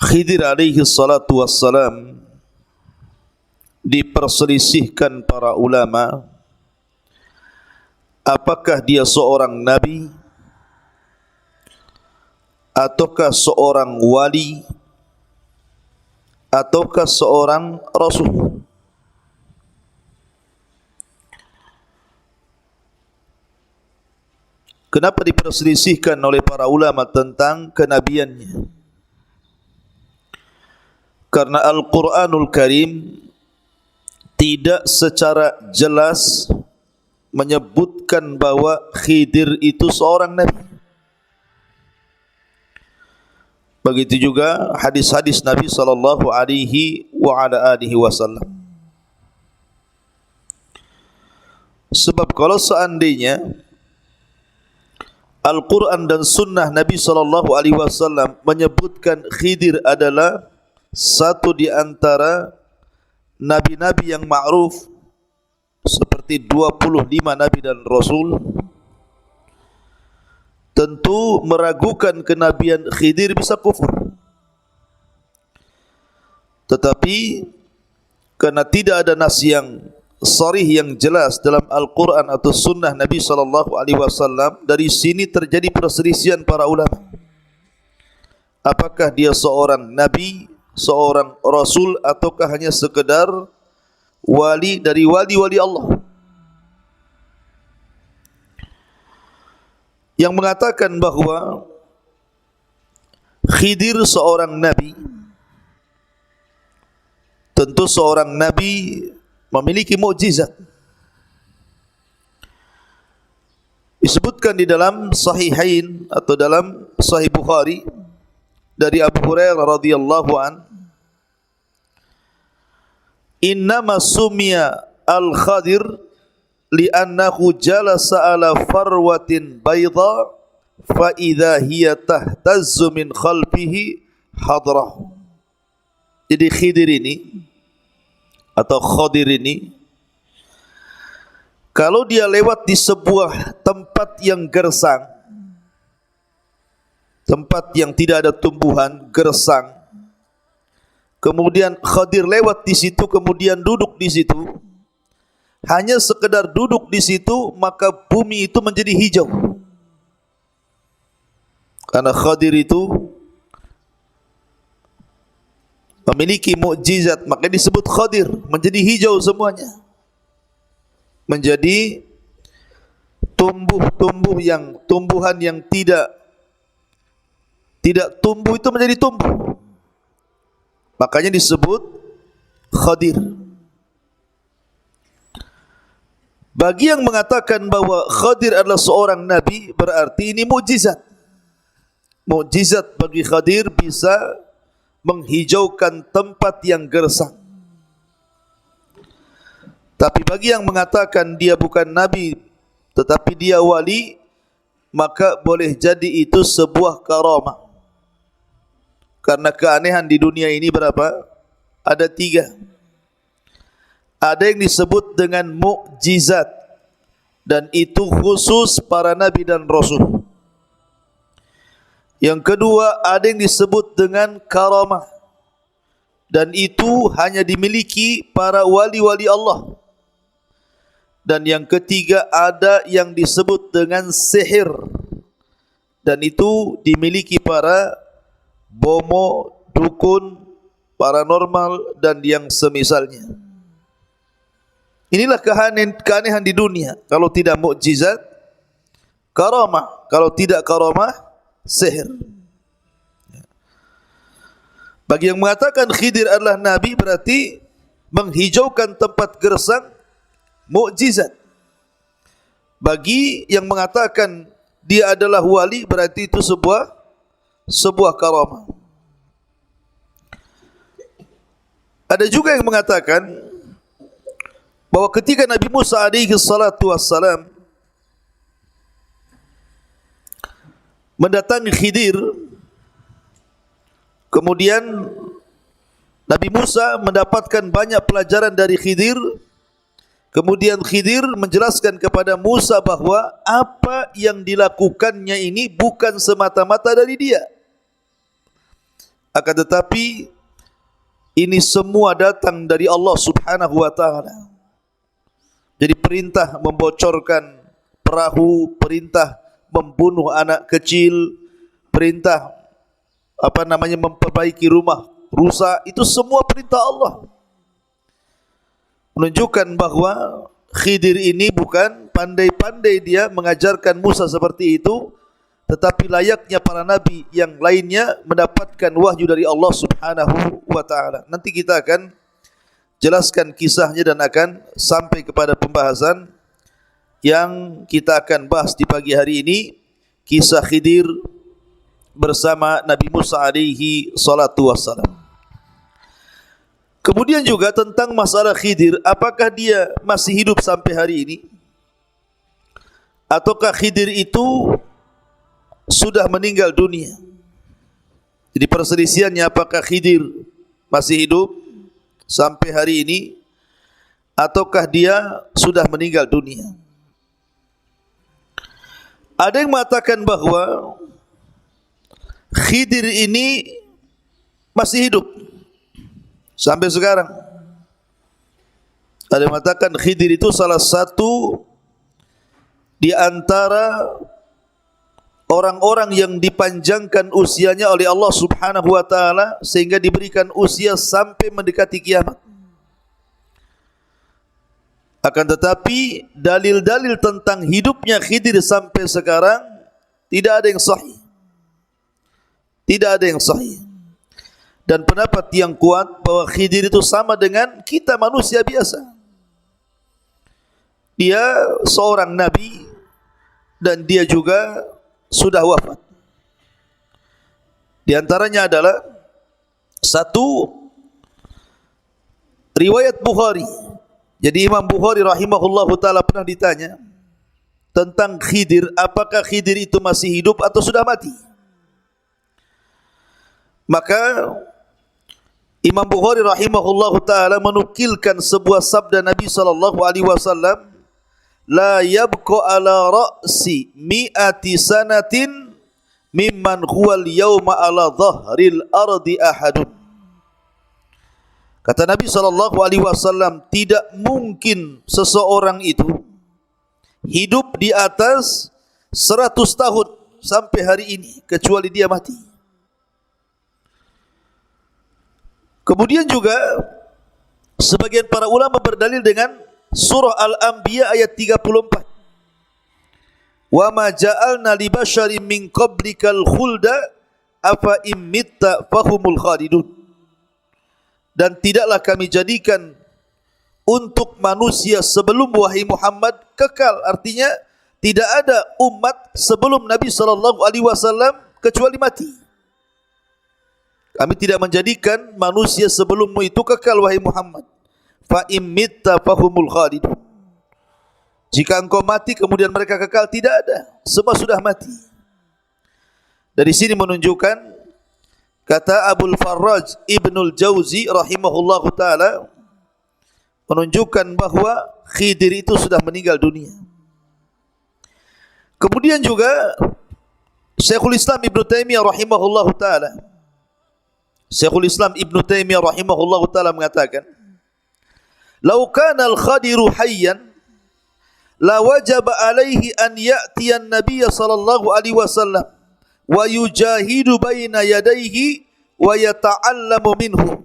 Khidir alaihi salatu wassalam diperselisihkan para ulama, apakah dia seorang nabi ataukah seorang wali ataukah seorang rasul. Kenapa diperselisihkan oleh para ulama tentang kenabiannya? Karena Al-Quranul Karim tidak secara jelas menyebutkan bahwa Khidir itu seorang nabi. Begitu juga hadis-hadis Nabi sallallahu alaihi wasallam. Sebab kalau seandainya Al-Quran dan Sunnah Nabi sallallahu alaihi wasallam menyebutkan Khidir adalah satu di antara nabi-nabi yang ma'ruf seperti 25 nabi dan rasul, tentu meragukan kenabian Khidir bisa kufur. Tetapi karena tidak ada nas yang sharih yang jelas dalam Al-Quran atau Sunnah Nabi sallallahu alaihi wasallam, dari sini terjadi perselisihan para ulama. Apakah dia seorang nabi, seorang rasul, ataukah hanya sekedar wali dari wali-wali Allah? Yang mengatakan bahawa Khidir seorang nabi, tentu seorang nabi memiliki mukjizat. Disebutkan di dalam Sahihain atau dalam Sahih Bukhari dari Abu Hurairah radhiyallahu an, innama summiya al-Khadir li'annahu jalasa ala farwatin bayda fa idza hiya tahtazzu min khalfihi hadrah. Jadi Khidir ini atau Khadir ini, kalau dia lewat di sebuah tempat yang gersang, tempat yang tidak ada tumbuhan, gersang, kemudian Khadir lewat di situ, kemudian duduk di situ, hanya sekedar duduk di situ, maka bumi itu menjadi hijau. Karena Khadir itu memiliki mukjizat, maka disebut Khadir, menjadi hijau semuanya. Menjadi tumbuhan yang tidak tumbuh itu menjadi tumbuh. Makanya disebut Khadir. Bagi yang mengatakan bahwa Khadir adalah seorang nabi, berarti ini mukjizat. Mukjizat bagi Khadir bisa menghijaukan tempat yang gersang. Tapi bagi yang mengatakan dia bukan nabi tetapi dia wali, maka boleh jadi itu sebuah karamah. Karena keanehan di dunia ini berapa? Ada 3. Ada yang disebut dengan mukjizat, dan itu khusus para nabi dan rasul. Yang kedua, ada yang disebut dengan karamah, dan itu hanya dimiliki para wali-wali Allah. Dan yang ketiga, ada yang disebut dengan sihir, dan itu dimiliki para bomo, dukun, paranormal, dan yang semisalnya. Inilah keanehan di dunia. Kalau tidak mukjizat, karamah. Kalau tidak karamah, sihir. Bagi yang mengatakan Khidir adalah nabi, berarti menghijaukan tempat gersang mukjizat. Bagi yang mengatakan dia adalah wali, berarti itu sebuah karamah. Ada juga yang mengatakan bahwa ketika Nabi Musa alaihi salatu wassalam mendatangi Khidir, kemudian Nabi Musa mendapatkan banyak pelajaran dari Khidir. Kemudian Khidir menjelaskan kepada Musa bahwa apa yang dilakukannya ini bukan semata-mata dari dia. Akan tetapi ini semua datang dari Allah Subhanahu wa taala. Jadi perintah membocorkan perahu, perintah membunuh anak kecil, perintah memperbaiki rumah rusak, itu semua perintah Allah. Menunjukkan bahwa Khidir ini bukan pandai-pandai dia mengajarkan Musa seperti itu, tetapi layaknya para nabi yang lainnya mendapatkan wahyu dari Allah Subhanahu wa taala. Nanti kita akan jelaskan kisahnya dan akan sampai kepada pembahasan yang kita akan bahas di pagi hari ini, kisah Khidir bersama Nabi Musa alaihi salatu wassalam. Kemudian juga tentang masalah Khidir, apakah dia masih hidup sampai hari ini? Ataukah Khidir itu sudah meninggal dunia? Jadi perselisihannya apakah Khidir masih hidup sampai hari ini ataukah dia sudah meninggal dunia? Ada yang mengatakan bahwa Khidir ini masih hidup sampai sekarang. Ada yang mengatakan Khidir itu salah satu di antara orang-orang yang dipanjangkan usianya oleh Allah Subhanahu wa taala sehingga diberikan usia sampai mendekati kiamat. Akan tetapi dalil-dalil tentang hidupnya Khidir sampai sekarang tidak ada yang sahih. Tidak ada yang sahih. Dan pendapat yang kuat bahwa Khidir itu sama dengan kita manusia biasa. Dia seorang nabi dan dia juga sudah wafat. Di antaranya adalah satu riwayat Bukhari. Jadi Imam Bukhari rahimahullahu taala pernah ditanya tentang Khidir, apakah Khidir itu masih hidup atau sudah mati? Maka Imam Bukhari rahimahullahu taala menukilkan sebuah sabda Nabi sallallahu alaihi wasallam, la yabqa ala ra'si mi'ati sanatin mimman huwal yawma ala dhahril ardi ahadun. Kata Nabi sallallahu alaihi wasallam, tidak mungkin seseorang itu hidup di atas 100 tahun sampai hari ini kecuali dia mati. Kemudian juga sebagian para ulama berdalil dengan surah Al-Anbiya ayat 34. Wa ma ja'alna li basyarin min qablikal khulda afa immitta fahumul khalidun. Dan tidaklah kami jadikan untuk manusia sebelum wahai Muhammad kekal, artinya tidak ada umat sebelum Nabi sallallahu alaihi wasallam kecuali mati. Kami tidak menjadikan manusia sebelummu itu kekal wahai Muhammad. Fa immitta fahumul khalidun. Jika engkau mati kemudian mereka kekal, tidak ada, semua sudah mati. Dari sini menunjukkan, kata Abul Farraj Ibnul Jauzi rahimahullahu taala, menunjukkan bahwa Khidir itu sudah meninggal dunia. Kemudian juga Syekhul Islam Ibnu Taimiyah rahimahullahu taala, Syekhul Islam Ibnu Taimiyah rahimahullahu taala mengatakan, "Lau kana al-Khadiru hayyan la wajaba alaihi an ya'tiya an-nabiy sallallahu alaihi wasallam wa yujahidu baina yadayhi wa yata'allamu minhu.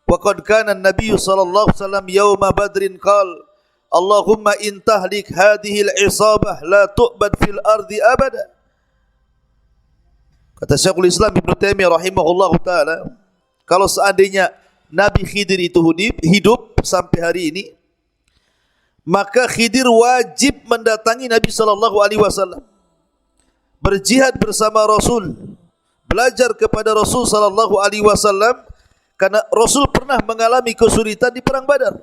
Wa qad kana an-nabiy sallallahu alaihi wasallam yawma badrin qala Allahumma in tahlik hadhihi al-isabah la tu'bad fil ardi abada." Kata Syekhul Islam Ibnu Taimiyah rahimahullahu taala, kalau seandainya Nabi Khidir itu hidup sampai hari ini, maka Khidir wajib mendatangi Nabi sallallahu alaihi wasallam, berjihad bersama Rasul, belajar kepada Rasul sallallahu alaihi wasallam, karena Rasul pernah mengalami kesulitan di perang Badar.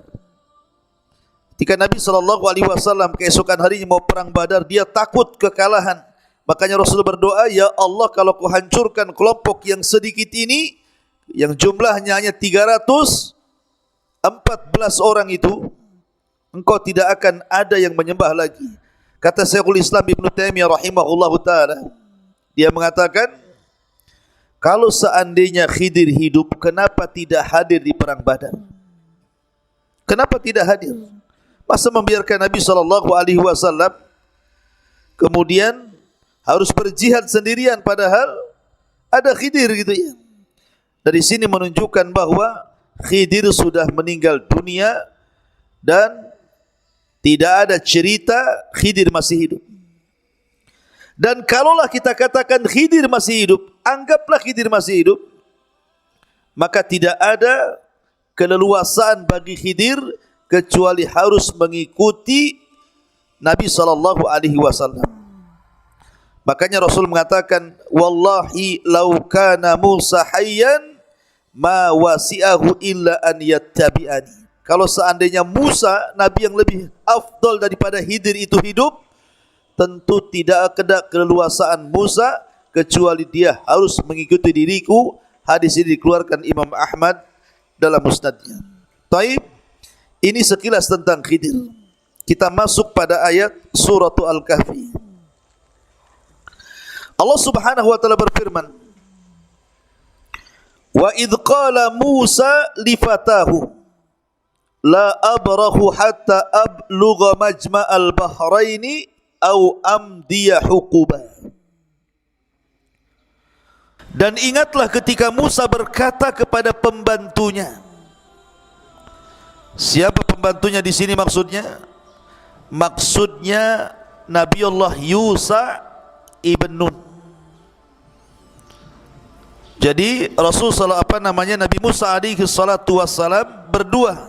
Ketika Nabi sallallahu alaihi wasallam keesokan harinya mau perang Badar, dia takut kekalahan. Makanya Rasul berdoa, ya Allah, kalau kau hancurkan kelompok yang sedikit ini, yang jumlahnya hanya 314 orang itu, engkau tidak akan ada yang menyembah lagi. Kata Syekhul Islam Ibnu Taimiyah rahimahullahu taala, dia mengatakan, kalau seandainya Khidir hidup, kenapa tidak hadir di perang Badar? Kenapa tidak hadir? Masa membiarkan Nabi SAW kemudian harus berjihad sendirian, padahal ada Khidir gitu ya. Dari sini menunjukkan bahwa Khidir sudah meninggal dunia dan tidak ada cerita Khidir masih hidup. Dan kalaulah kita katakan Khidir masih hidup, anggaplah Khidir masih hidup, maka tidak ada keleluasaan bagi Khidir kecuali harus mengikuti Nabi SAW. Makanya Rasul mengatakan, wallahi law kana Musa hayyan ma wasi'ahu illa an yattabi'ani. Kalau seandainya Musa, Nabi yang lebih afdal daripada Khidir itu hidup, tentu tidak ada keleluasaan Musa kecuali dia harus mengikuti diriku. Hadis ini dikeluarkan Imam Ahmad dalam musnadnya. Taib, ini sekilas tentang Khidir. Kita masuk pada ayat surah Al-Kahfi. Allah Subhanahu wa taala berfirman, wa idh qala Musa li fatahu la abrahu hatta ablugha majma'al bahraini au amdiya huquba. Dan ingatlah ketika Musa berkata kepada pembantunya. Siapa pembantunya di sini maksudnya? Maksudnya Nabiullah Yusha ibn Nun. Jadi Rasul Nabi Musa alaihi salatu wassalam berdua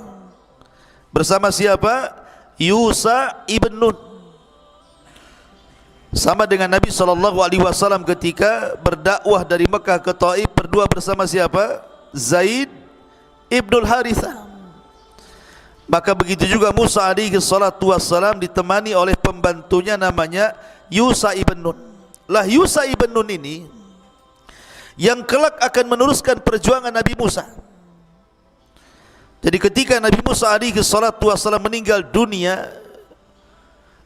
bersama siapa? Yusha ibn Nun. Sama dengan Nabi SAW ketika berdakwah dari Mekah ke Taif, berdua bersama siapa? Zaid ibnul Harithah. Maka begitu juga Musa SAW ditemani oleh pembantunya namanya Yusha ibn Nun. Lah Yusha ibn Nun ini yang kelak akan meneruskan perjuangan Nabi Musa. Jadi ketika Nabi Musa SAW meninggal dunia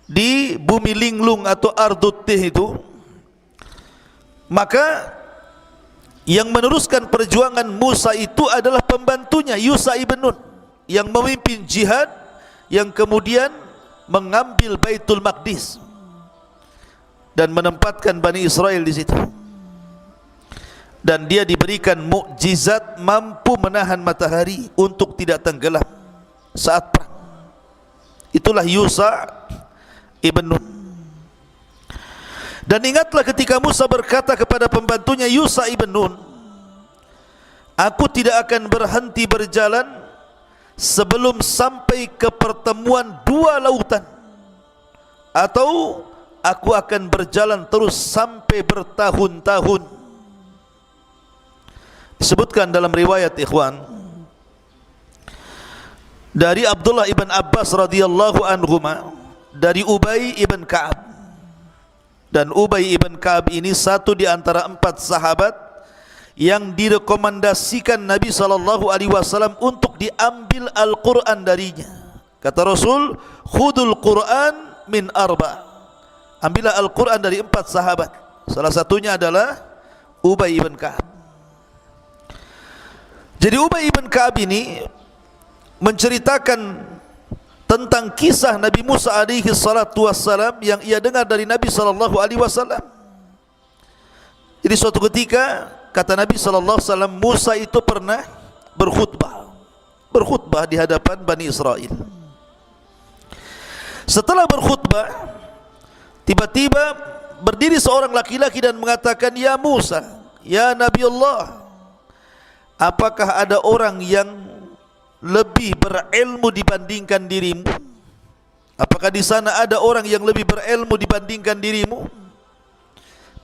di bumi linglung atau Ardut Tih itu, maka yang meneruskan perjuangan Musa itu adalah pembantunya Yusha ibn Nun yang memimpin jihad, yang kemudian mengambil Baitul Maqdis dan menempatkan Bani Israel di situ. Dan dia diberikan mukjizat mampu menahan matahari untuk tidak tenggelam saat perang. Itulah Yusha ibn Nun. Dan ingatlah ketika Musa berkata kepada pembantunya Yusha ibn Nun, aku tidak akan berhenti berjalan sebelum sampai ke pertemuan dua lautan, atau aku akan berjalan terus sampai bertahun-tahun. Disebutkan dalam riwayat ikhwan dari Abdullah ibn Abbas radhiyallahu anhuma, dari Ubay ibn Ka'ab. Dan Ubay ibn Ka'ab ini satu di antara 4 sahabat yang direkomendasikan Nabi SAW untuk diambil Al-Quran darinya. Kata Rasul, khudul Quran min 4. Ambillah Al-Quran dari 4 sahabat. Salah satunya adalah Ubay ibn Ka'ab. Jadi Ubay ibn Ka'ab ini menceritakan tentang kisah Nabi Musa alaihi salatu wassalam yang ia dengar dari Nabi sallallahu alaihi wasallam. Jadi suatu ketika kata Nabi sallallahu alaihi wasallam, Musa itu pernah berkhutbah di hadapan Bani Israel. Setelah berkhutbah, tiba-tiba berdiri seorang laki-laki dan mengatakan, ya Musa, ya Nabi Allah, apakah ada orang yang lebih berilmu dibandingkan dirimu? Apakah di sana ada orang yang lebih berilmu dibandingkan dirimu?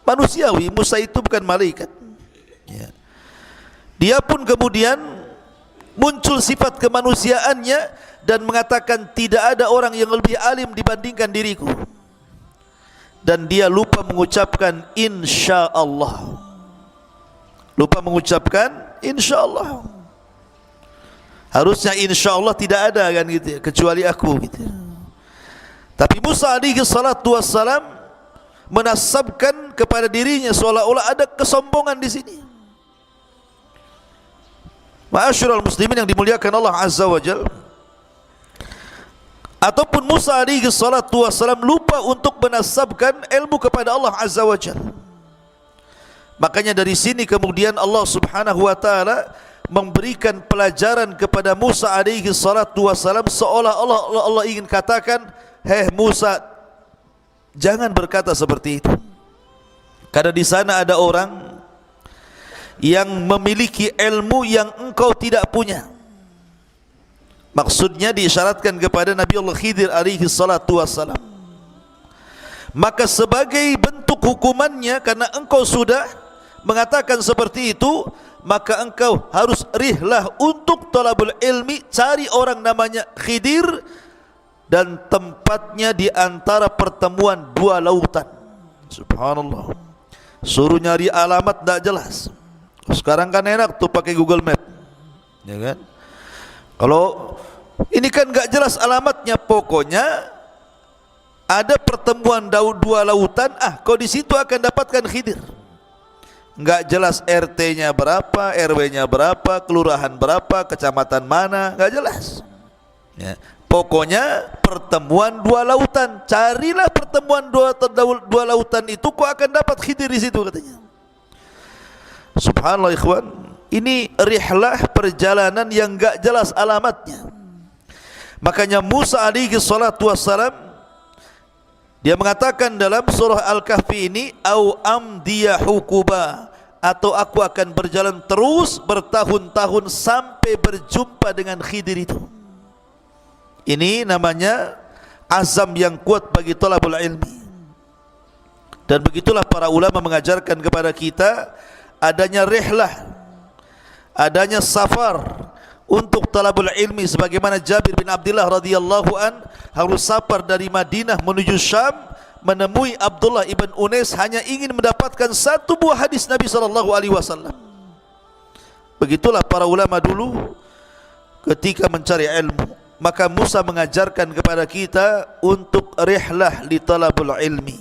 Manusiawi, Musa itu bukan malaikat ya. Dia pun kemudian muncul sifat kemanusiaannya dan mengatakan, tidak ada orang yang lebih alim dibandingkan diriku. Dan dia lupa mengucapkan insyaallah. Lupa mengucapkan insyaallah. Harusnya insyaallah tidak ada kan gitu ya, kecuali aku gitu. Tapi Musa alaihi salatu wassalam menasabkan kepada dirinya seolah-olah ada kesombongan di sini. Ma'asyiral muslimin yang dimuliakan Allah Azza wa Jalla, ataupun Musa alaihi salatu wassalam lupa untuk menasabkan ilmu kepada Allah Azza wa Jalla. Makanya dari sini kemudian Allah Subhanahu wa taala memberikan pelajaran kepada Musa alaihi salatu wassalam, seolah-olah Allah ingin katakan, "Hei Musa, jangan berkata seperti itu." Karena di sana ada orang yang memiliki ilmu yang engkau tidak punya. Maksudnya diisyaratkan kepada Nabi Allah Khidir alaihi salatu wassalam. Maka sebagai bentuk hukumannya, karena engkau sudah mengatakan seperti itu, maka engkau harus rihlah untuk talabul ilmi, cari orang namanya Khidir, dan tempatnya di antara pertemuan dua lautan. Subhanallah. Suruh nyari alamat tak jelas. Sekarang kan enak tuh pakai Google Map, ya kan? Kalau ini kan gak jelas alamatnya, pokoknya ada pertemuan dua lautan, kau di situ akan dapatkan Khidir. Enggak jelas RT-nya berapa, RW-nya berapa, kelurahan berapa, kecamatan mana, enggak jelas. Ya. Pokoknya pertemuan dua lautan, carilah pertemuan dua lautan itu, kau akan dapat Khidir di situ katanya. Subhanallah ikhwan, ini rihlah perjalanan yang enggak jelas alamatnya. Makanya Musa alaihi salatu wassalam, dia mengatakan dalam surah Al-Kahfi ini, au amdiya hukuba, atau aku akan berjalan terus bertahun-tahun sampai berjumpa dengan Khidir itu. Ini namanya azam yang kuat bagi talabul ilmi. Dan begitulah para ulama mengajarkan kepada kita adanya rihlah, adanya safar untuk talabul ilmi, sebagaimana Jabir bin Abdullah radhiyallahu an harus safar dari Madinah menuju Syam menemui Abdullah ibn Unais hanya ingin mendapatkan satu buah hadis Nabi sallallahu alaihi wasallam. Begitulah para ulama dulu ketika mencari ilmu. Maka Musa mengajarkan kepada kita untuk rihlah li talabul ilmi.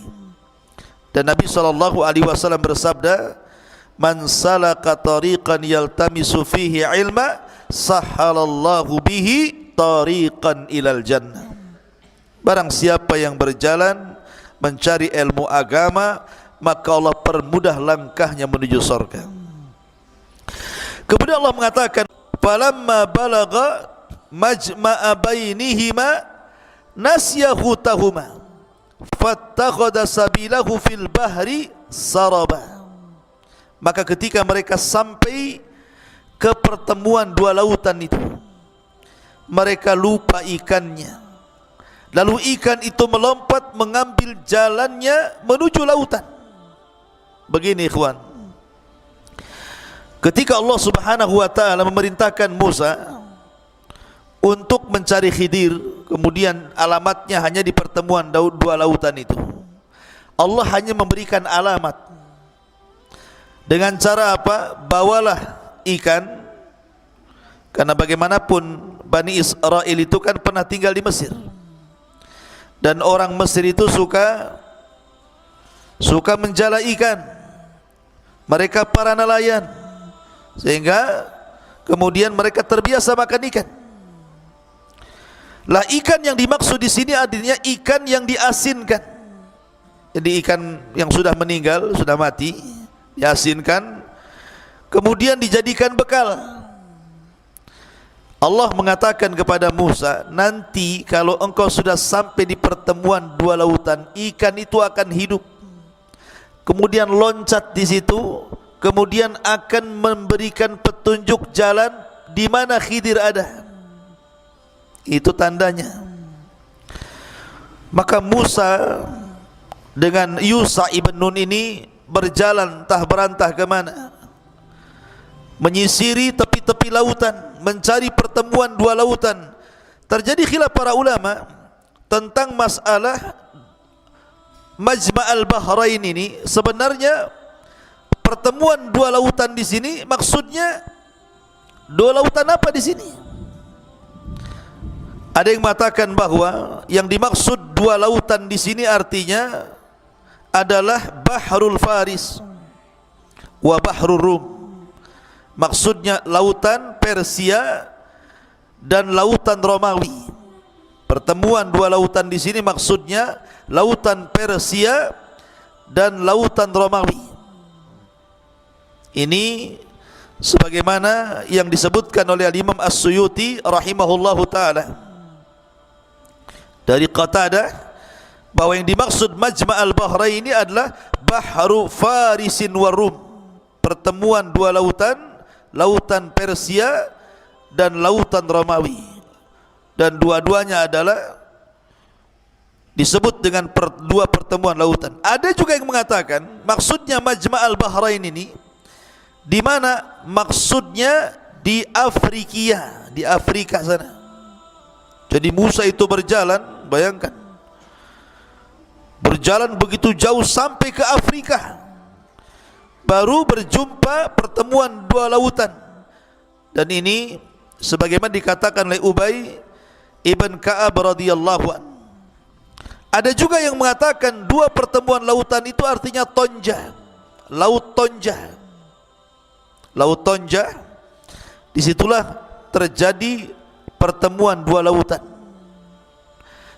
Dan Nabi sallallahu alaihi wasallam bersabda, "Man salaka tariqan yaltamisu fihi ilma, sahhalallahu bihi tariqan ilal jannah." Barang siapa yang berjalan mencari ilmu agama, maka Allah permudah langkahnya menuju surga. Kemudian Allah mengatakan, "Falamma balagha majma'a bainihima nasya hutahuma fattakhadha sabilahu fil bahri saraba." Maka ketika mereka sampai ke pertemuan dua lautan itu, mereka lupa ikannya. Lalu ikan itu melompat mengambil jalannya menuju lautan. Begini ikhwan, ketika Allah Subhanahu wa taala memerintahkan Musa untuk mencari Khidir, kemudian alamatnya hanya di pertemuan dua lautan itu, Allah hanya memberikan alamat. Dengan cara apa? Bawalah ikan, karena bagaimanapun Bani Israel itu kan pernah tinggal di Mesir, dan orang Mesir itu suka menjala ikan. Mereka para nelayan, sehingga kemudian mereka terbiasa makan ikan. Lah ikan yang dimaksud di sini artinya ikan yang diasinkan. Jadi ikan yang sudah meninggal, sudah mati, diasinkan, kemudian dijadikan bekal. Allah mengatakan kepada Musa, nanti kalau engkau sudah sampai di pertemuan dua lautan, ikan itu akan hidup, kemudian loncat di situ, kemudian akan memberikan petunjuk jalan di mana Khidir ada. Itu tandanya. Maka Musa dengan Yusha ibn Nun ini berjalan entah berantah ke mana, menyisiri tepi-tepi lautan, mencari pertemuan dua lautan. Terjadi khilaf para ulama tentang masalah Majma'al Bahrain ini. Sebenarnya pertemuan dua lautan di sini maksudnya dua lautan apa di sini? Ada yang mengatakan bahwa yang dimaksud dua lautan di sini artinya adalah Bahrul Faris wa Bahrul Rum. Maksudnya lautan Persia dan lautan Romawi. Pertemuan dua lautan di sini maksudnya lautan Persia dan lautan Romawi. Ini sebagaimana yang disebutkan oleh Imam As-Suyuti rahimahullahu taala dari Qatadah, bahwa yang dimaksud Majma' al-Bahrain ini adalah Bahru Farisin wa Rum, pertemuan dua lautan, lautan Persia dan lautan Romawi, dan dua-duanya adalah disebut dengan dua pertemuan lautan. Ada juga yang mengatakan maksudnya Majma' al-Bahrain ini di mana maksudnya di Afrika, di Afrika sana. Jadi Musa itu berjalan, bayangkan, berjalan begitu jauh sampai ke Afrika, baru berjumpa pertemuan dua lautan. Dan ini sebagaimana dikatakan oleh Ubay ibn Ka'ab radhiyallahu an. Ada juga yang mengatakan dua pertemuan lautan itu artinya Tonja, Laut Tonja. Laut Tonja, disitulah terjadi pertemuan dua lautan.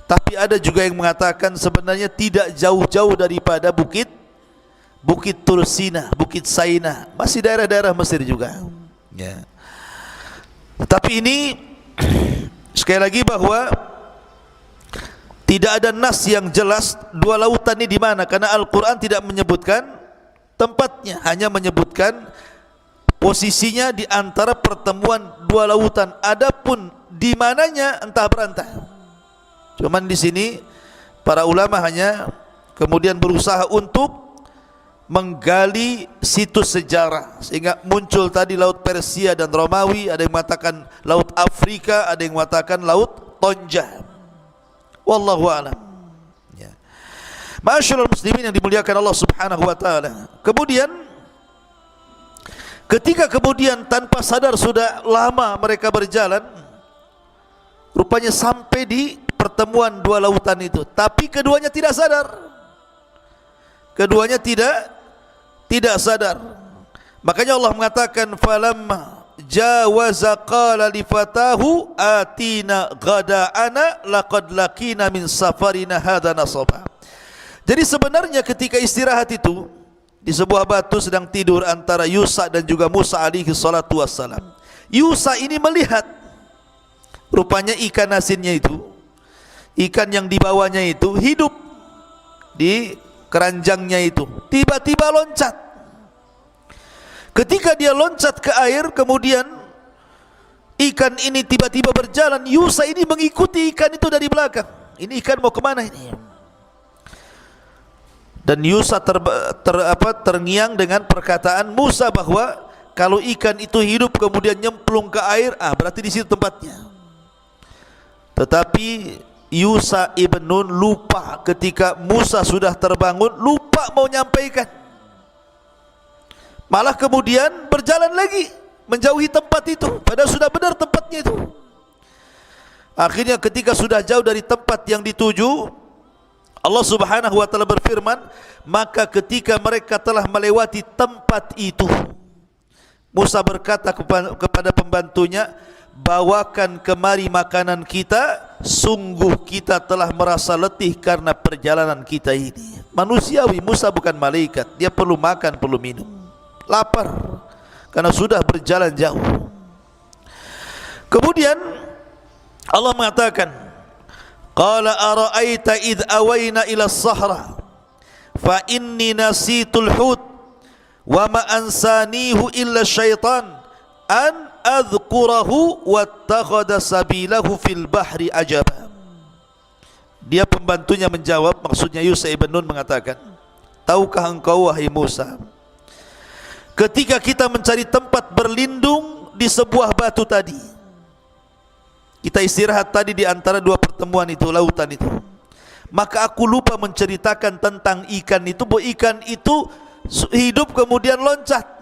Tapi ada juga yang mengatakan sebenarnya tidak jauh-jauh daripada Bukit Tursina, Bukit Saina, masih daerah-daerah Mesir juga. Ya. Tapi ini sekali lagi bahwa tidak ada nas yang jelas dua lautan ini di mana, karena Al-Quran tidak menyebutkan tempatnya, hanya menyebutkan posisinya di antara pertemuan dua lautan. Adapun di mananya entah berantah. Cuman di sini para ulama hanya kemudian berusaha untuk menggali situs sejarah sehingga muncul tadi Laut Persia dan Romawi. Ada yang mengatakan Laut Afrika, ada yang mengatakan Laut Tonja. Wallahu a'lam. Ya. Ma'asyiral muslimin yang dimuliakan Allah Subhanahu wa taala. Kemudian ketika kemudian tanpa sadar sudah lama mereka berjalan, rupanya sampai di pertemuan dua lautan itu, tapi keduanya tidak sadar. Keduanya tidak sadar. Makanya Allah mengatakan falamma jawaza qala li fatahu atina ghada'ana laqad laqina min safarina hadza nasaba. Jadi sebenarnya ketika istirahat itu di sebuah batu sedang tidur antara Yusa dan juga Musa alaihi salatu wassalam. Yusa ini melihat rupanya ikan asinnya itu, ikan yang dibawanya itu hidup di keranjangnya itu, tiba-tiba loncat. Ketika dia loncat ke air, kemudian ikan ini tiba-tiba berjalan. Yusa ini mengikuti ikan itu dari belakang. Ini ikan mau kemana ini? Dan Yusa terngiang dengan perkataan Musa bahwa kalau ikan itu hidup kemudian nyemplung ke air, berarti di situ tempatnya. Tetapi Yusa ibn Nun lupa ketika Musa sudah terbangun, lupa mau nyampaikan. Malah kemudian berjalan lagi menjauhi tempat itu, padahal sudah benar tempatnya itu. Akhirnya ketika sudah jauh dari tempat yang dituju, Allah Subhanahu wa taala berfirman, maka ketika mereka telah melewati tempat itu, Musa berkata kepada pembantunya, bawakan kemari makanan kita, sungguh kita telah merasa letih karena perjalanan kita ini. Manusiawi, Musa bukan malaikat, dia perlu makan, perlu minum, lapar karena sudah berjalan jauh. Kemudian Allah mengatakan, qala ara'aita id awayna ila as-sahra fa inni nasitul hut wa ma ansanihu illa syaitan an adhkurahu wattakhadha sabilahu fil bahri ajaba. Dia pembantunya menjawab, maksudnya Yusa ibn Nun mengatakan, tahukah engkau wahai Musa, ketika kita mencari tempat berlindung di sebuah batu tadi, kita istirahat tadi di antara dua pertemuan itu, lautan itu, maka aku lupa menceritakan tentang ikan itu, bahwa ikan itu hidup kemudian loncat.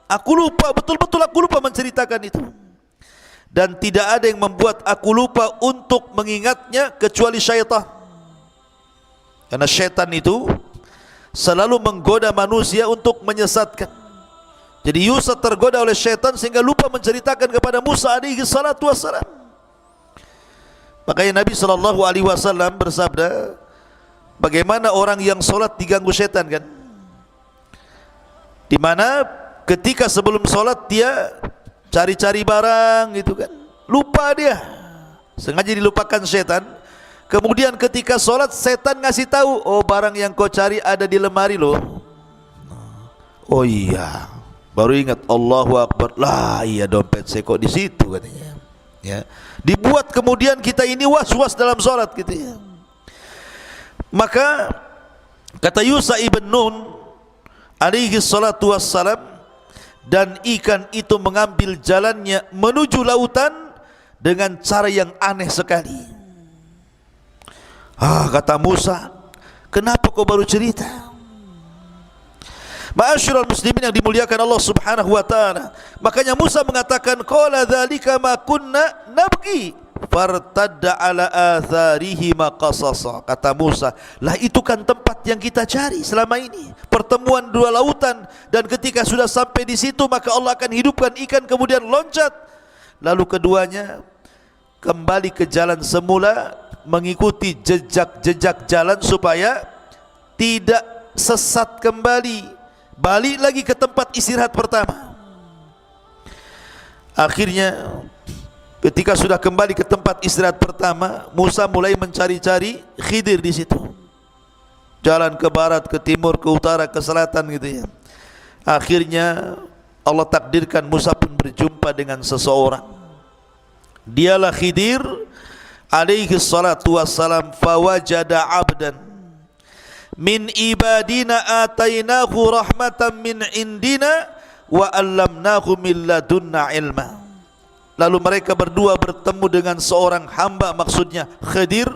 Aku lupa, betul-betul aku lupa menceritakan itu. Dan tidak ada yang membuat aku lupa untuk mengingatnya kecuali syaitan. Karena syaitan itu selalu menggoda manusia untuk menyesatkan. Jadi Yusuf tergoda oleh syaitan sehingga lupa menceritakan kepada Musa alaihi salatu wassalam. Makanya Nabi SAW bersabda, bagaimana orang yang solat diganggu syaitan kan? Di mana ketika sebelum solat dia cari-cari barang gitu kan, lupa dia, sengaja dilupakan syaitan. Kemudian ketika solat syaitan ngasih tahu, oh barang yang kau cari ada di lemari loh. Oh iya, baru ingat, Allahu Akbar, lah iya dompet saya kok di situ katanya. Ya, dibuat kemudian kita ini was-was dalam solat gitu ya. Maka kata Yusuf ibn Nun alaihi salatu wassalam, dan ikan itu mengambil jalannya menuju lautan dengan cara yang aneh sekali. Kata Musa, kenapa kau baru cerita? Ma'asyiral muslimin yang dimuliakan Allah Subhanahu wa taala. Makanya Musa mengatakan, qala dzalika ma kunna nabghi fartadda ala atharihi ma qasasa. Kata Musa, lah itu kan tempat yang kita cari selama ini, pertemuan dua lautan, dan ketika sudah sampai di situ maka Allah akan hidupkan ikan kemudian loncat. Lalu keduanya kembali ke jalan semula, mengikuti jejak-jejak jalan supaya tidak sesat kembali, balik lagi ke tempat istirahat pertama. Akhirnya ketika sudah kembali ke tempat istirahat pertama, Musa mulai mencari-cari Khidir di situ. Jalan ke barat, ke timur, ke utara, ke selatan gitu ya. Akhirnya Allah takdirkan Musa pun berjumpa dengan seseorang. Dialah Khidir alaihi salatu wassalam. Fawajada abdan min ibadina atainahu rahmatan min indina wa allamnahu min ladunna ilma. Lalu mereka berdua bertemu dengan seorang hamba, maksudnya Khidir,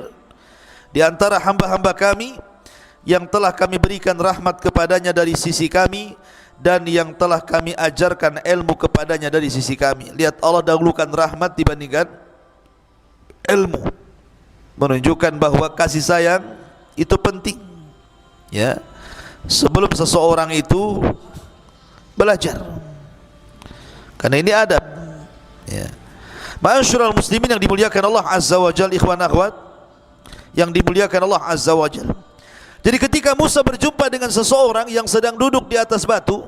di antara hamba-hamba kami yang telah kami berikan rahmat kepadanya dari sisi kami, dan yang telah kami ajarkan ilmu kepadanya dari sisi kami. Lihat, Allah dahulukan rahmat dibandingkan ilmu, menunjukkan bahwa kasih sayang itu penting. Ya, sebelum seseorang itu belajar, karena ini adab. Ya, ma'asyiral muslimin yang dimuliakan Allah Azza wa Jalla, ikhwan akhwat yang dimuliakan Allah Azza wa Jalla. Jadi ketika Musa berjumpa dengan seseorang yang sedang duduk di atas batu,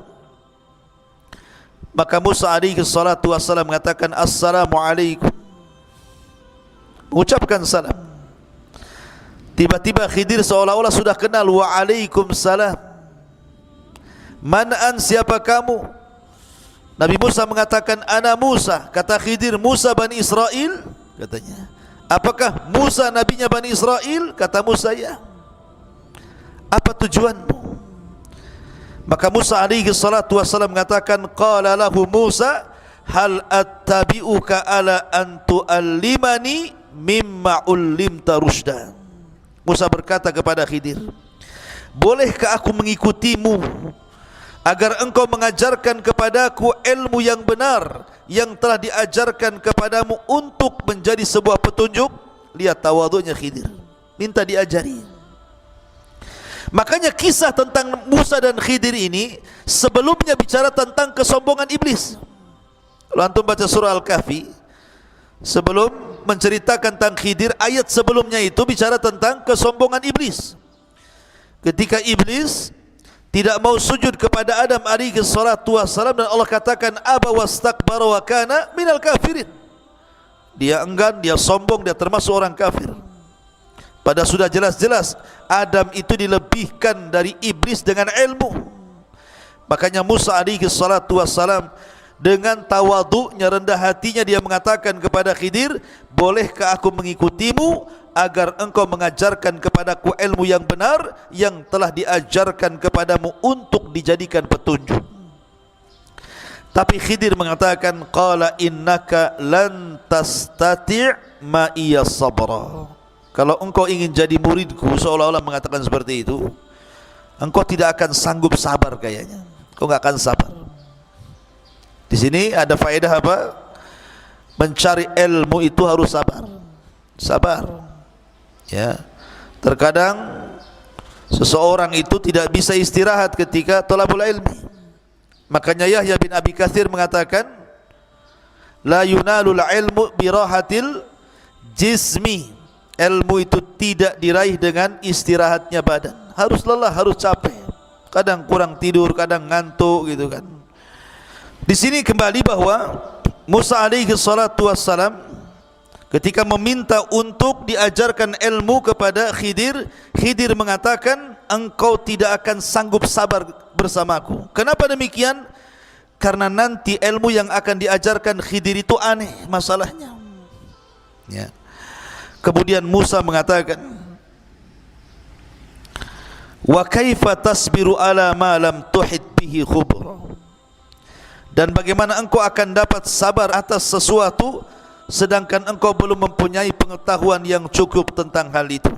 maka Musa alaihi salatu wassalam mengatakan assalamualaikum, mengucapkan salam. Tiba-tiba Khidir seolah-olah sudah kenal, waalaikumsalam. Man'an, siapa kamu? Nabi Musa mengatakan ana Musa. Kata Khidir, Musa Bani Israel katanya. Apakah Musa nabinya Bani Israel? Kata Musa, ya. Apa tujuanmu? Maka Musa alaihi salatu wassalam mengatakan, qala lahu Musa, hal attabi'uka ala an tu'allimani mimma ullimta rusyda. Musa berkata kepada Khidir, bolehkah aku mengikutimu agar engkau mengajarkan kepadaku ilmu yang benar yang telah diajarkan kepadamu untuk menjadi sebuah petunjuk? Lihat tawadhunya Khidir, minta diajari. Makanya kisah tentang Musa dan Khidir ini sebelumnya bicara tentang kesombongan iblis. Kalau antum baca surah Al-Kahfi, sebelum menceritakan tentang Khidir, ayat sebelumnya itu bicara tentang kesombongan iblis. Ketika iblis tidak mau sujud kepada Adam alaihi salatu wassalam, dan Allah katakan aba wastakbara wa kana minal kafirin. Dia enggan, dia sombong, dia termasuk orang kafir. Padahal sudah jelas-jelas Adam itu dilebihkan dari iblis dengan ilmu. Makanya Musa alaihi salatu wassalam dengan tawadhu'nya, rendah hatinya, dia mengatakan kepada Khidir, bolehkah aku mengikutimu agar engkau mengajarkan kepadaku ilmu yang benar yang telah diajarkan kepadamu untuk dijadikan petunjuk. Tapi Khidir mengatakan, qala innaka lan tastati' ma iya sabra. Kalau engkau ingin jadi muridku, seolah-olah mengatakan seperti itu, engkau tidak akan sanggup sabar kayaknya. Engkau enggak akan sabar. Di sini ada faedah apa? Mencari ilmu itu harus sabar. Sabar. Ya. Terkadang seseorang itu tidak bisa istirahat ketika thalabul ilmi. Makanya Yahya bin Abi Katsir mengatakan, la yunalul ilmu birahatil jismi. Ilmu itu tidak diraih dengan istirahatnya badan. Harus lelah, harus capek. Kadang kurang tidur, kadang ngantuk gitu kan. Di sini kembali bahwa Musa alaihi salatu wassalam ketika meminta untuk diajarkan ilmu kepada Khidir, Khidir mengatakan, engkau tidak akan sanggup sabar bersamaku. Kenapa demikian? Karena nanti ilmu yang akan diajarkan Khidir itu aneh masalahnya. Ya. Kemudian Musa mengatakan, wa kaifa tasbiru ala ma lam tuhit bihi khubra. Dan bagaimana engkau akan dapat sabar atas sesuatu sedangkan engkau belum mempunyai pengetahuan yang cukup tentang hal itu.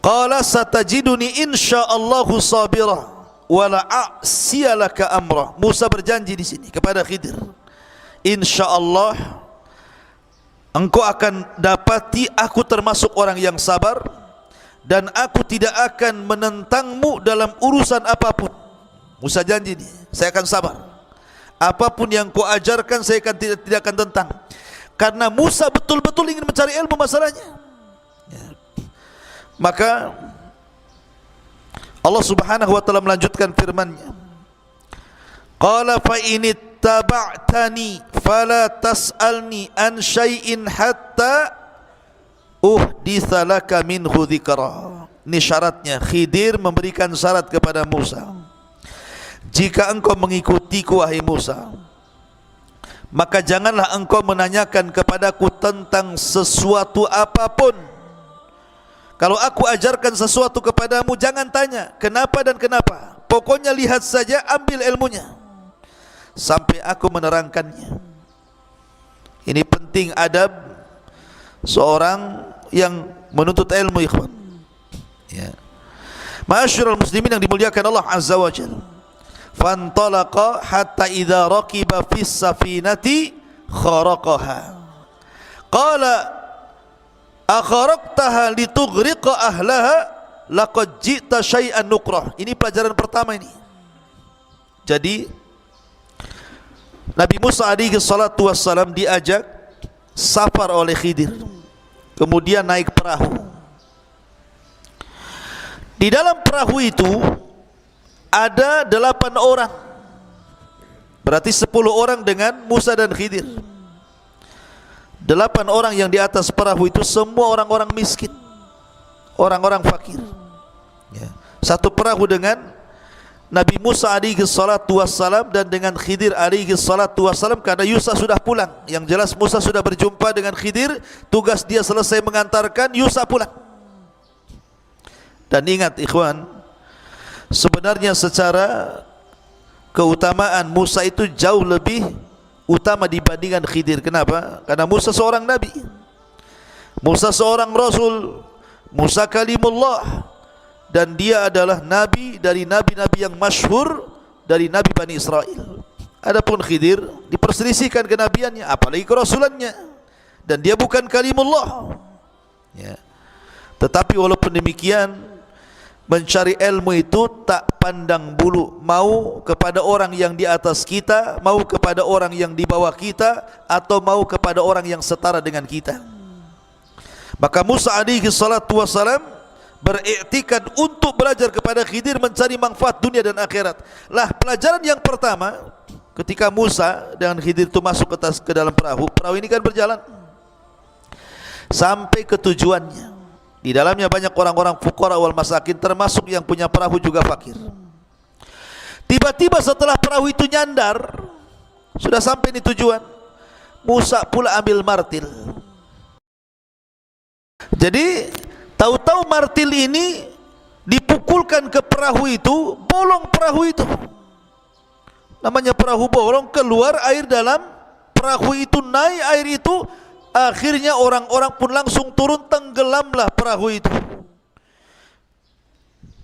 Qala satajiduni insyaallahu sabira wala a'siyalaka amra. Musa berjanji di sini kepada Khidir, insyaallah engkau akan dapati aku termasuk orang yang sabar dan aku tidak akan menentangmu dalam urusan apapun. Musa janji nih, saya akan sabar. Apapun yang kau ajarkan saya akan tidak akan tentang. Karena Musa betul-betul ingin mencari ilmu masalahnya. Ya. Maka Allah Subhanahu wa taala melanjutkan firman-Nya. Qala fa in ittaba'tani fala tas'alni an syai'in hatta uhditsa laka minhu dzikra. Ini syaratnya. Khidir memberikan syarat kepada Musa. Jika engkau mengikutiku wahai Musa, maka janganlah engkau menanyakan kepadaku tentang sesuatu apapun. Kalau aku ajarkan sesuatu kepadamu, jangan tanya kenapa dan kenapa. Pokoknya lihat saja, ambil ilmunya sampai aku menerangkannya. Ini penting adab seorang yang menuntut ilmu, ikhwan. Ya. Ma'asyiral muslimin yang dimuliakan Allah Azza wa Jalla. Fantalaqa hatta idza raqiba fis safinati kharaqaha. Qala akharaqtaha litughriqa ahlaha laqad ji'ta syai'an nukrah. Ini pelajaran pertama ini. Jadi Nabi Musa alaihi salatu wassalam diajak safar oleh Khidir, kemudian naik perahu. Di dalam perahu itu ada 8 orang, berarti 10 orang dengan Musa dan Khidir. 8 orang yang di atas perahu itu semua orang-orang miskin, orang-orang fakir. Ya. Satu perahu dengan Nabi Musa alaihi salatu wassalam dan dengan Khidir alaihi salatu wassalam, karena Yusa sudah pulang. Yang jelas Musa sudah berjumpa dengan Khidir, tugas dia selesai mengantarkan, Yusa pulang. Dan ingat ikhwan, sebenarnya secara keutamaan Musa itu jauh lebih utama dibandingkan Khidir. Kenapa? Karena Musa seorang nabi, Musa seorang rasul, Musa kalimullah, dan dia adalah nabi dari nabi-nabi yang masyhur dari nabi Bani Israel. Adapun Khidir diperselisihkan kenabiannya, apalagi kerasulannya, dan dia bukan kalimullah. Ya. Tetapi walaupun demikian, mencari ilmu itu tak pandang bulu, mau kepada orang yang di atas kita, mau kepada orang yang di bawah kita, atau mau kepada orang yang setara dengan kita. Maka Musa alaihi salatu wassalam beriktikad untuk belajar kepada Khidir, mencari manfaat dunia dan akhirat. Lah pelajaran yang pertama, ketika Musa dengan Khidir itu masuk ke dalam perahu, perahu ini kan berjalan sampai ke tujuannya. Di dalamnya banyak orang-orang fuqara wal masakin, termasuk yang punya perahu juga fakir. Tiba-tiba setelah perahu itu nyandar, sudah sampai di tujuan, Musa pula ambil martil. Jadi tahu-tahu martil ini dipukulkan ke perahu itu, bolong perahu itu. Namanya perahu bolong, keluar air dalam perahu itu, naik air itu. Akhirnya orang-orang pun langsung turun, tenggelamlah perahu itu.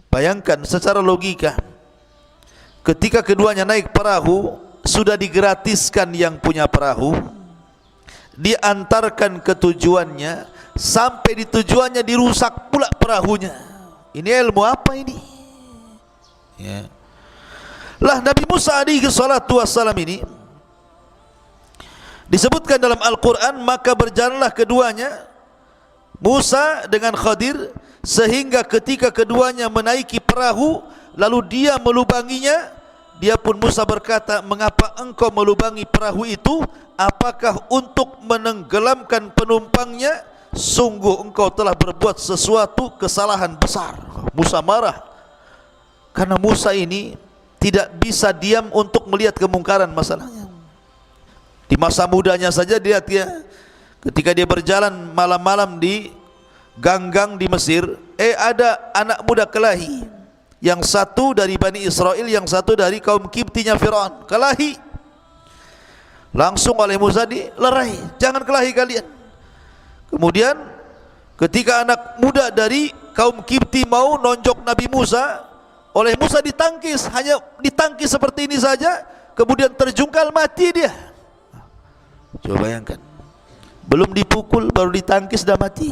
Bayangkan secara logika, ketika keduanya naik perahu, sudah digratiskan yang punya perahu, diantarkan ke tujuannya, sampai di tujuannya dirusak pula perahunya. Ini ilmu apa ini? Ya. Lah Nabi Musa alaihi salatu wassalam ini disebutkan dalam Al-Quran, maka berjalanlah keduanya, Musa dengan Khadir, sehingga ketika keduanya menaiki perahu lalu dia melubanginya, dia pun Musa berkata, mengapa engkau melubangi perahu itu? Apakah untuk menenggelamkan penumpangnya? Sungguh engkau telah berbuat sesuatu kesalahan besar. Musa marah karena Musa ini tidak bisa diam untuk melihat kemungkaran masalahnya. Di masa mudanya saja dia ketika dia berjalan malam-malam di gang-gang di Mesir, ada anak muda kelahi, yang satu dari Bani Israel, yang satu dari kaum Kiptinya Fir'aun, kelahi. Langsung oleh Musa dilerai, jangan kelahi kalian. Kemudian ketika anak muda dari kaum Kipti mau nonjok Nabi Musa, oleh Musa ditangkis, hanya ditangkis seperti ini saja, kemudian terjungkal, mati dia. Coba bayangkan, belum dipukul baru ditangkis dah mati.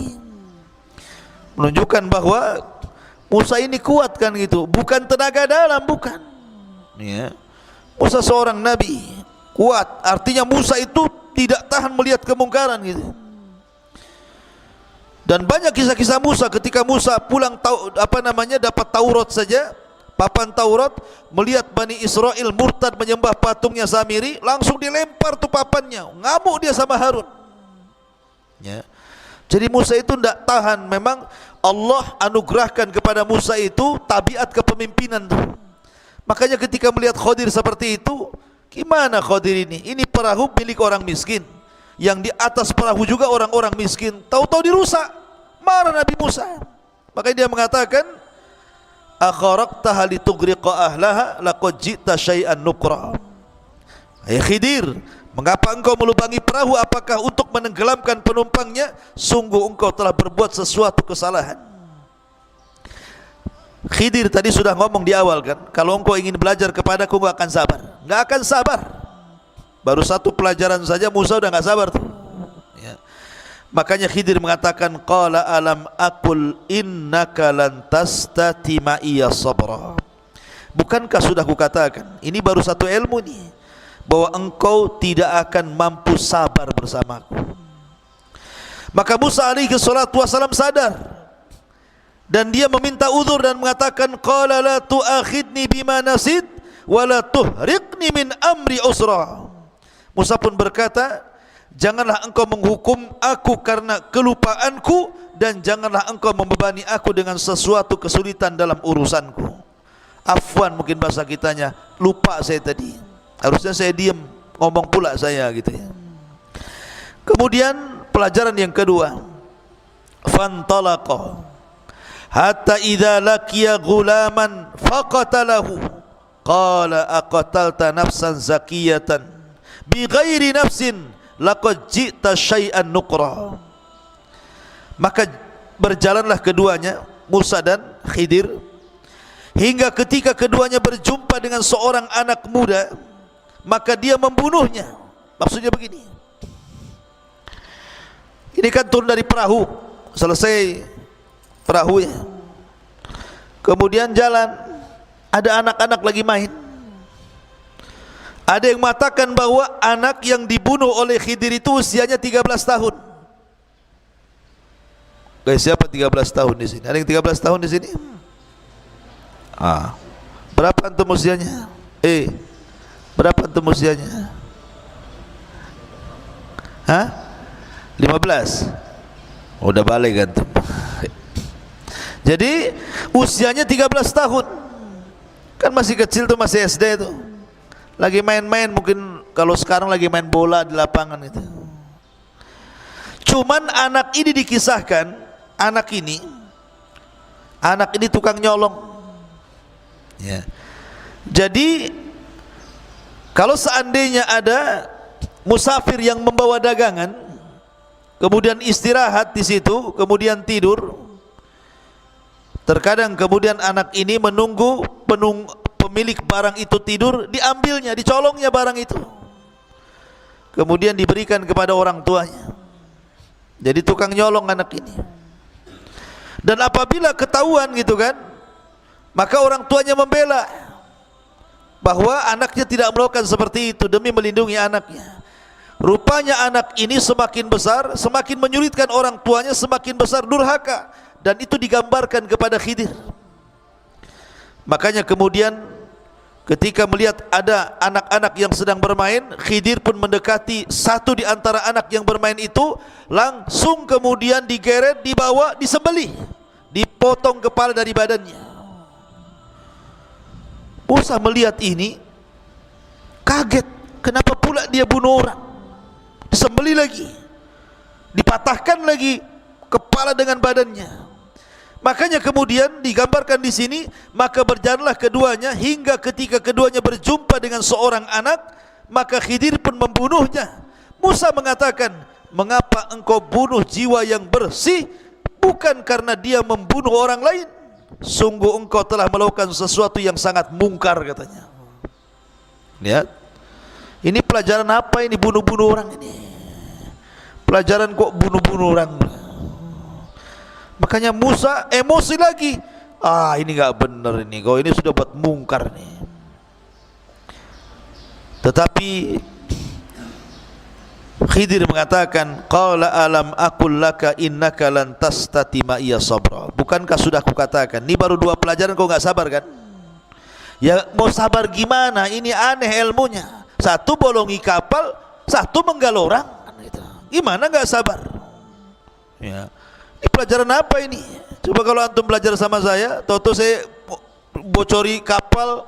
Menunjukkan bahwa Musa ini kuat kan gitu, bukan tenaga dalam, bukan. Ya. Musa seorang nabi, kuat. Artinya Musa itu tidak tahan melihat kemungkaran gitu. Dan banyak kisah-kisah Musa ketika Musa pulang dapat Taurat saja, papan Taurat, melihat Bani Israel murtad menyembah patungnya Samiri, langsung dilempar tuh papannya, ngamuk dia sama Harun. Ya. Jadi Musa itu tidak tahan. Memang Allah anugerahkan kepada Musa itu tabiat kepemimpinan tuh. Makanya ketika melihat Khadir seperti itu, gimana Khadir ini? Ini perahu milik orang miskin, yang di atas perahu juga orang-orang miskin, tahu-tahu dirusak. Marah Nabi Musa. Makanya dia mengatakan, akharaqtaha litughriqa ahlaha laqad ji'ta syai'an nukra. Hai Khidir, mengapa engkau melubangi perahu? Apakah untuk menenggelamkan penumpangnya? Sungguh engkau telah berbuat sesuatu kesalahan. Khidir tadi sudah ngomong di awal kan, kalau engkau ingin belajar kepadaku engkau akan sabar. Enggak akan sabar. Baru satu pelajaran saja Musa udah enggak sabar tuh. Ya. Makanya Khidir mengatakan, qala alam aqul innaka lan tastati ma'iya sabra. Bukankah sudah kukatakan, ini baru satu ilmu nih, bahwa engkau tidak akan mampu sabar bersamaku. Maka Musa alaihi salatu wasalam sadar, dan dia meminta uzur dan mengatakan, qala la tu'akhidni bima nasid wa la tuhriqni min amri usra. Musa pun berkata, janganlah engkau menghukum aku karena kelupaanku, dan janganlah engkau membebani aku dengan sesuatu kesulitan dalam urusanku. Afwan mungkin bahasa kitanya, lupa saya tadi, harusnya saya diam, ngomong pula saya gitu ya. Kemudian pelajaran yang kedua, fantalaqa hatta idza laqiya ghulaman faqatalahu qala aqatalta nafsan zakiyatan bighairi nafsin laqad ji'ta syai'an nukra. Maka berjalanlah keduanya, Musa dan Khidir, hingga ketika keduanya berjumpa dengan seorang anak muda, maka dia membunuhnya. Maksudnya begini, ini kan turun dari perahu, selesai perahunya, kemudian jalan, ada anak-anak lagi main. Ada yang mengatakan bahwa anak yang dibunuh oleh Khidir itu usianya 13 tahun. Guys, siapa 13 tahun di sini? Ada yang 13 tahun di sini? Berapa antum usianya? Berapa antum usianya? 15. Udah balik antum. Jadi usianya 13 tahun. Kan masih kecil tuh, masih SD tuh. Lagi main-main, mungkin kalau sekarang lagi main bola di lapangan itu. Cuman anak ini dikisahkan, anak ini tukang nyolong. Ya. Jadi kalau seandainya ada musafir yang membawa dagangan, kemudian istirahat di situ, kemudian tidur, terkadang kemudian anak ini menunggu pemilik barang itu tidur, diambilnya, dicolongnya barang itu, kemudian diberikan kepada orang tuanya. Jadi tukang nyolong anak ini. Dan apabila ketahuan gitu kan, maka orang tuanya membela. bahwa anaknya tidak melakukan seperti itu demi melindungi anaknya. Rupanya anak ini semakin besar, semakin menyulitkan orang tuanya, semakin besar durhaka, dan itu digambarkan kepada Khidir. Makanya kemudian ketika melihat ada anak-anak yang sedang bermain, Khidir pun mendekati satu di antara anak yang bermain itu, langsung kemudian digeret, dibawa, disembelih, dipotong kepala dari badannya. Musa melihat ini kaget, kenapa pula dia bunuh orang, disembelih lagi, dipatahkan lagi kepala dengan badannya. Makanya kemudian digambarkan di sini, maka berjalanlah keduanya hingga ketika keduanya berjumpa dengan seorang anak, maka Khidir pun membunuhnya. Musa mengatakan, mengapa engkau bunuh jiwa yang bersih, bukan karena dia membunuh orang lain? Sungguh engkau telah melakukan sesuatu yang sangat mungkar, katanya. Lihat, ini pelajaran apa ini, bunuh-bunuh orang ini? Pelajaran kok bunuh-bunuh orang? Makanya Musa emosi lagi. Ini nggak benar ini, kau ini sudah buat mungkar nih. Tetapi Khidir mengatakan, qala alam aqul laka innaka lan tastati ma iya sabra. Bukankah sudah kukatakan, ini baru 2 pelajaran kau nggak sabar kan? Ya mau sabar gimana? Ini aneh ilmunya. Satu bolongi kapal, satu menggal orang. Gimana nggak sabar? Ya. Ini pelajaran apa ini? Coba kalau antum belajar sama saya, toto saya bocori kapal,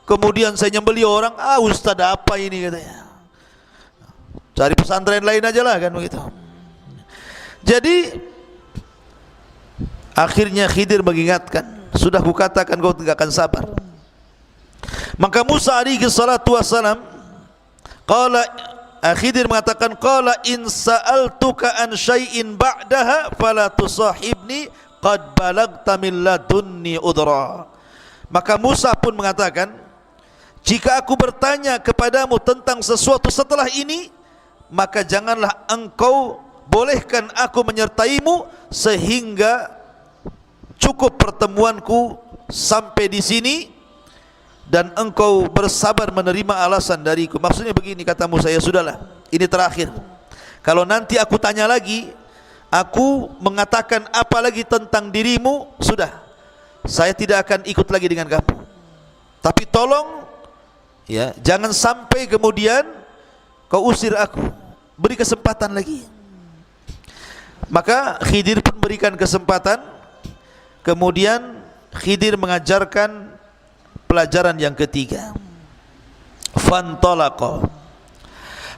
kemudian saya nyembeli orang, ustaz apa ini, katanya. Cari pesantren lain aja lah, kan begitu. Jadi akhirnya Khidir mengingatkan, sudah kukatakan kau tidak akan sabar. Maka Musa alaihi salatu wassalam Khidir mengatakan, qala in sa'altuka an syai'in ba'daha fala tusahibni qad balagta min ladunni udra. Maka Musa pun mengatakan, jika aku bertanya kepadamu tentang sesuatu setelah ini, maka janganlah engkau bolehkan aku menyertaimu sehingga cukup pertemuanku sampai di sini dan engkau bersabar menerima alasan dariku. Maksudnya begini, kata Musa, ya sudahlah, ini terakhir. Kalau nanti aku tanya lagi, aku mengatakan apa lagi tentang dirimu, sudah, saya tidak akan ikut lagi dengan kamu. Tapi tolong, ya, jangan sampai kemudian kau usir aku. Beri kesempatan lagi. Maka Khidir pun berikan kesempatan. Kemudian Khidir mengajarkan pelajaran yang ketiga. Fantalaqa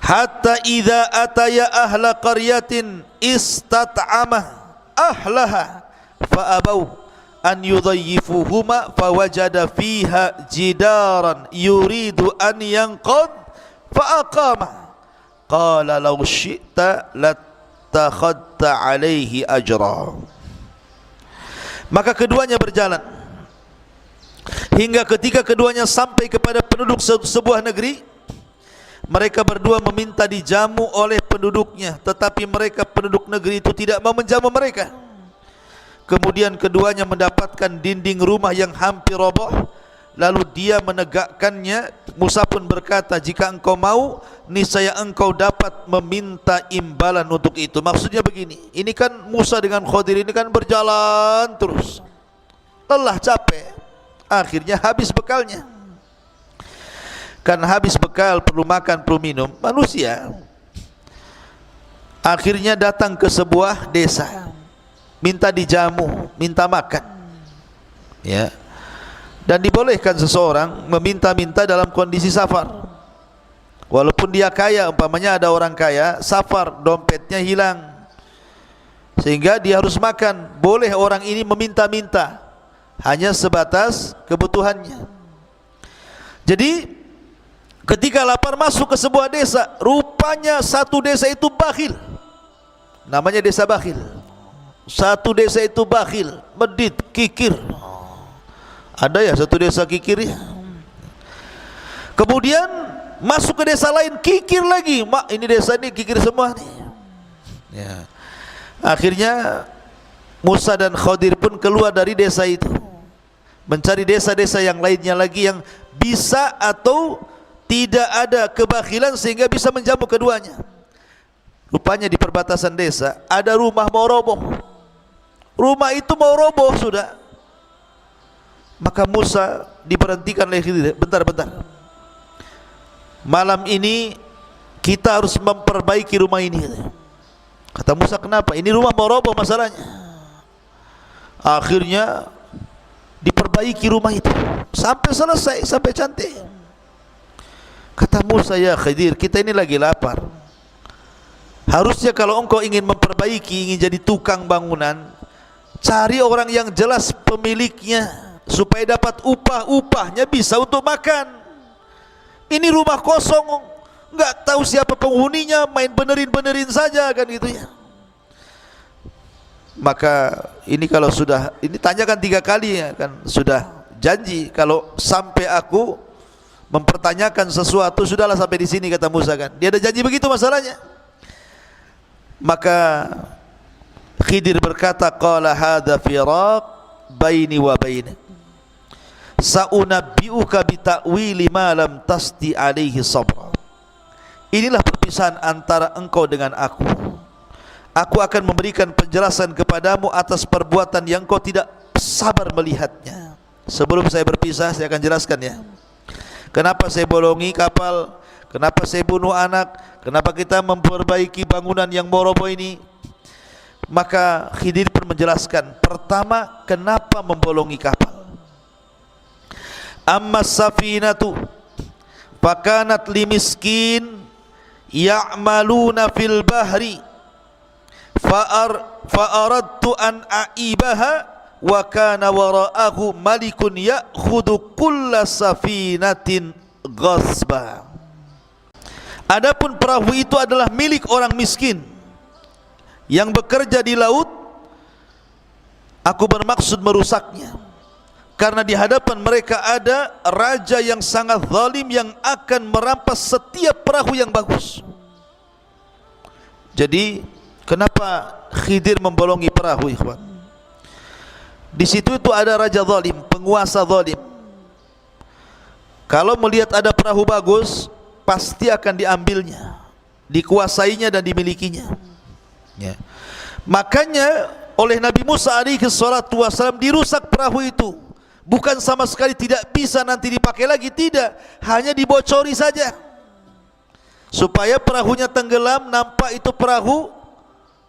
hatta idza ataya ahla qaryatin istat'ama ahlaha fa abau an yudayyifuhuma fawajada fiha jidaran yuridu an yanqad fa aqama qala law syi'ta latakhadta alaihi ajra. Maka keduanya berjalan hingga ketika keduanya sampai kepada penduduk sebuah negeri. Mereka berdua meminta dijamu oleh penduduknya, tetapi mereka penduduk negeri itu tidak mau menjamu mereka. Kemudian keduanya mendapatkan dinding rumah yang hampir roboh, lalu dia menegakkannya. Musa pun berkata, jika engkau mau, niscaya engkau dapat meminta imbalan untuk itu. Maksudnya begini, ini kan Musa dengan Khidir ini kan berjalan terus, lelah, capek, akhirnya habis bekalnya. Kan habis bekal, perlu makan, perlu minum, manusia akhirnya datang ke sebuah desa, minta dijamu, minta makan, ya. Dan dibolehkan seseorang meminta-minta dalam kondisi safar, walaupun dia kaya. Umpamanya ada orang kaya, safar, dompetnya hilang, sehingga dia harus makan. Boleh orang ini meminta-minta, hanya sebatas kebutuhannya. Jadi ketika lapar masuk ke sebuah desa, rupanya satu desa itu bakhil. Namanya desa bakhil. Satu desa itu bakhil, medit, kikir. Ada ya satu desa kikir ya. Kemudian masuk ke desa lain, kikir lagi. Mak, ini desa ini kikir semua nih, ya. Akhirnya Musa dan Khidir pun keluar dari desa itu, mencari desa-desa yang lainnya lagi yang bisa atau tidak ada kebakhilan sehingga bisa menjamu keduanya. Rupanya di perbatasan desa ada rumah mau roboh. Rumah itu mau roboh sudah. Maka Musa diberhentikan oleh Khidir. Bentar. Malam ini kita harus memperbaiki rumah ini. Kata Musa, kenapa? Ini rumah mau roboh masalahnya. Akhirnya diperbaiki rumah itu sampai selesai, sampai cantik. Kata Musa, ya Khidir, kita ini lagi lapar. Harusnya kalau engkau ingin memperbaiki, ingin jadi tukang bangunan, cari orang yang jelas pemiliknya supaya dapat upahnya bisa untuk makan. Ini rumah kosong, enggak tahu siapa penghuninya, main benerin saja kan gitu ya. Maka ini kalau sudah, ini tanyakan 3 kali ya kan, sudah janji kalau sampai aku mempertanyakan sesuatu, sudahlah sampai di sini, kata Musa kan. Dia ada janji begitu masalahnya. Maka Khidir berkata, qala hadza firaq baini wa bainik, saunabbiuka bi ta'wili ma lam tasdi alaihi sabra. Inilah perpisahan antara engkau dengan aku. Aku akan memberikan penjelasan kepadamu atas perbuatan yang kau tidak sabar melihatnya. Sebelum saya berpisah, saya akan jelaskan ya. Kenapa saya bolongi kapal, kenapa saya bunuh anak, kenapa kita memperbaiki bangunan yang mau roboh ini. Maka Khidir pun menjelaskan, pertama, kenapa membolongi kapal. Amma safinatu fakanat limiskin ya'maluna fil bahri fa'aradtu an a'ibaha wa kana wara'ahu malikun ya'khudhu kulla safinatin ghasba. Adapun perahu itu adalah milik orang miskin yang bekerja di laut. Aku bermaksud merusaknya karena di hadapan mereka ada raja yang sangat zalim yang akan merampas setiap perahu yang bagus. Jadi kenapa Khidir membolongi perahu, ikhwan? Di situ itu ada raja zalim, penguasa zalim. Kalau melihat ada perahu bagus, pasti akan diambilnya, dikuasainya dan dimilikinya. Ya. Makanya oleh Nabi Musa alaihi salatu wasallam dirusak perahu itu. Bukan sama sekali tidak bisa nanti dipakai lagi, tidak, hanya dibocori saja supaya perahunya tenggelam. Nampak itu perahu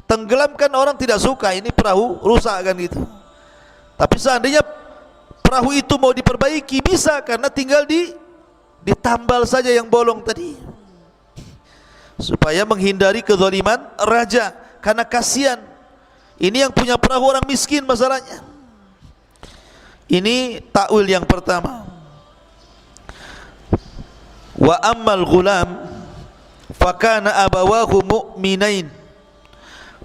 tenggelam kan orang tidak suka, ini perahu rusak kan gitu. Tapi seandainya perahu itu mau diperbaiki bisa, karena tinggal ditambal saja yang bolong tadi, supaya menghindari kezaliman raja. Karena kasihan, ini yang punya perahu orang miskin masalahnya. Ini takwil yang pertama. Wa ammal ghulam fakana abawahu mu'minain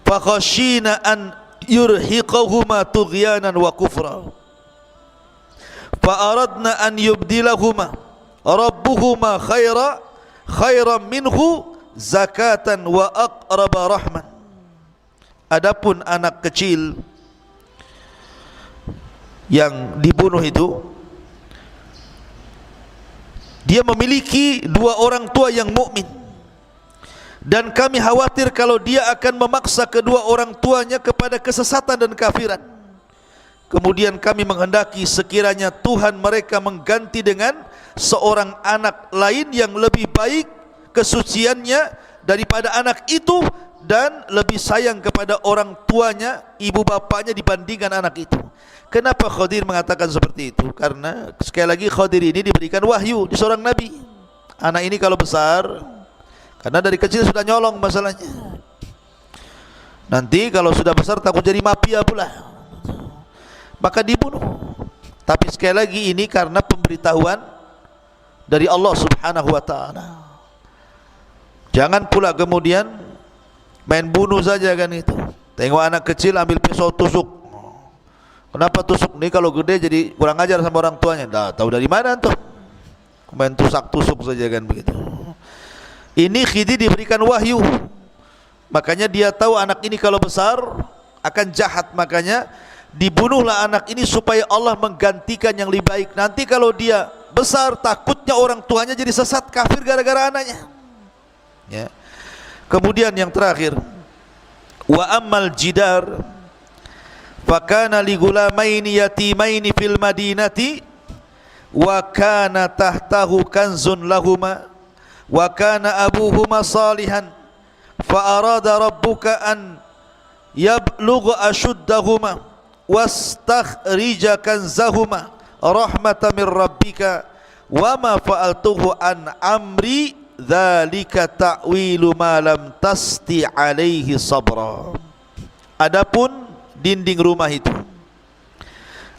fakhashina an yurhiqahuma tughyanan wa kufra fa aradna an yubdilahuma rabbuhuma khairan minhu zakatan wa aqraba rahman. Adapun anak kecil yang dibunuh itu, dia memiliki 2 orang tua yang mukmin, dan kami khawatir kalau dia akan memaksa kedua orang tuanya kepada kesesatan dan kafiran. Kemudian kami menghendaki sekiranya Tuhan mereka mengganti dengan seorang anak lain yang lebih baik kesuciannya daripada anak itu, dan lebih sayang kepada orang tuanya, ibu bapaknya, dibandingkan anak itu. Kenapa Khidir mengatakan seperti itu? Karena sekali lagi Khidir ini diberikan wahyu di seorang nabi. Anak ini kalau besar, karena dari kecil sudah nyolong masalahnya, nanti kalau sudah besar takut jadi mafia pula, maka dibunuh. Tapi sekali lagi ini karena pemberitahuan dari Allah Subhanahu wa ta'ala. Jangan pula kemudian main bunuh saja kan itu. Tengok anak kecil ambil pisau tusuk. Kenapa tusuk? Ini kalau gede jadi kurang ajar sama orang tuanya. Dah tahu dari mana tuh? Main tusuk saja kan begitu. Ini Khidir diberikan wahyu. Makanya dia tahu anak ini kalau besar akan jahat, makanya dibunuhlah anak ini supaya Allah menggantikan yang lebih baik. Nanti kalau dia besar, takutnya orang tuanya jadi sesat kafir gara-gara anaknya. Ya. Kemudian yang terakhir, wa ammal jidar fakana li gulamaini yatimaini fil madinati wa kana tahtahu kanzun lahuma wa kana abuhuma salihan fa arada rabbuka an yablugha ashuddahuma wastakhrija kanzahuma rahmatan min rabbika wa ma fa'altuhu an amri dzalika ta'wilu ma lam tasti alaihi sabra. Adapun dinding rumah itu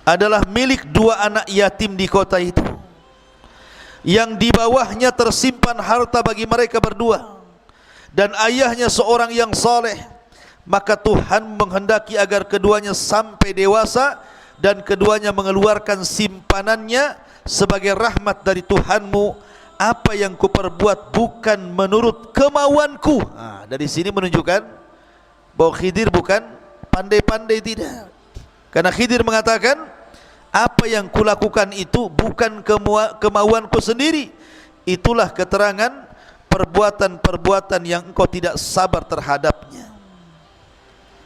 adalah milik dua anak yatim di kota itu, yang di bawahnya tersimpan harta bagi mereka berdua, dan ayahnya seorang yang saleh. Maka Tuhan menghendaki agar keduanya sampai dewasa dan keduanya mengeluarkan simpanannya sebagai rahmat dari Tuhanmu. Apa yang kuperbuat bukan menurut kemauanku. Dari sini menunjukkan bahwa Khidir bukan pandai-pandai, tidak. Karena Khidir mengatakan, apa yang kulakukan itu bukan kemauanku sendiri. Itulah keterangan perbuatan-perbuatan yang engkau tidak sabar terhadapnya.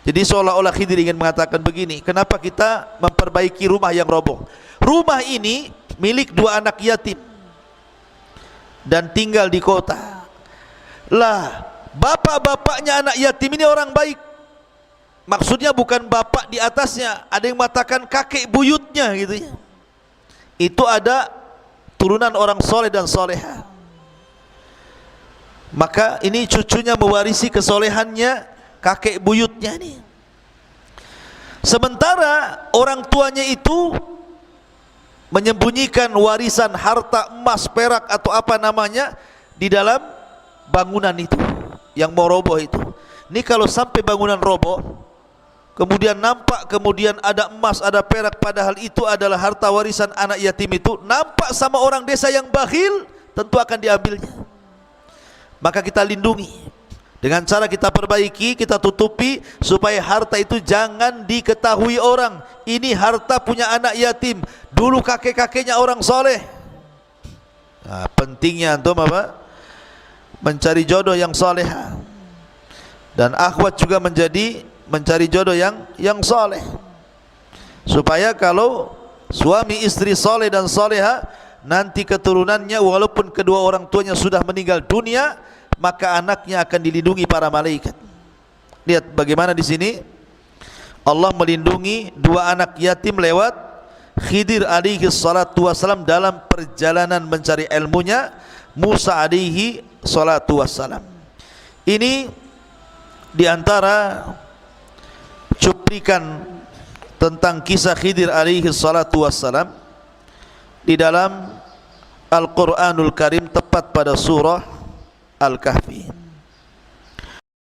Jadi seolah-olah Khidir ingin mengatakan begini, kenapa kita memperbaiki rumah yang roboh? Rumah ini milik dua anak yatim dan tinggal di kota. Lah, bapak-bapaknya anak yatim ini orang baik. Maksudnya bukan bapak di atasnya, ada yang mengatakan kakek buyutnya gitu ya. Itu ada turunan orang soleh dan soleha. Maka ini cucunya mewarisi kesolehannya kakek buyutnya ini. Sementara orang tuanya itu menyembunyikan warisan harta emas, perak atau apa namanya di dalam bangunan itu yang mau roboh itu. Ini kalau sampai bangunan roboh, kemudian nampak kemudian ada emas, ada perak, padahal itu adalah harta warisan anak yatim itu, nampak sama orang desa yang bakhil, tentu akan diambilnya. Maka kita lindungi dengan cara kita perbaiki, kita tutupi supaya harta itu jangan diketahui orang. Ini harta punya anak yatim, dulu kakek-kakeknya orang soleh. Nah, pentingnya antum apa? Mencari jodoh yang soleh, dan akhwat juga mencari jodoh yang soleh, supaya kalau suami istri soleh dan soleha, nanti keturunannya walaupun kedua orang tuanya sudah meninggal dunia, maka anaknya akan dilindungi para malaikat. Lihat bagaimana di sini Allah melindungi dua anak yatim lewat Khidir alaihi salatu wassalam dalam perjalanan mencari ilmunya Musa alaihi salatu wassalam. Ini diantara cuplikan tentang kisah Khidir alaihi salatu wassalam di dalam Al-Quranul Karim, tepat pada surah Al-Kahfi.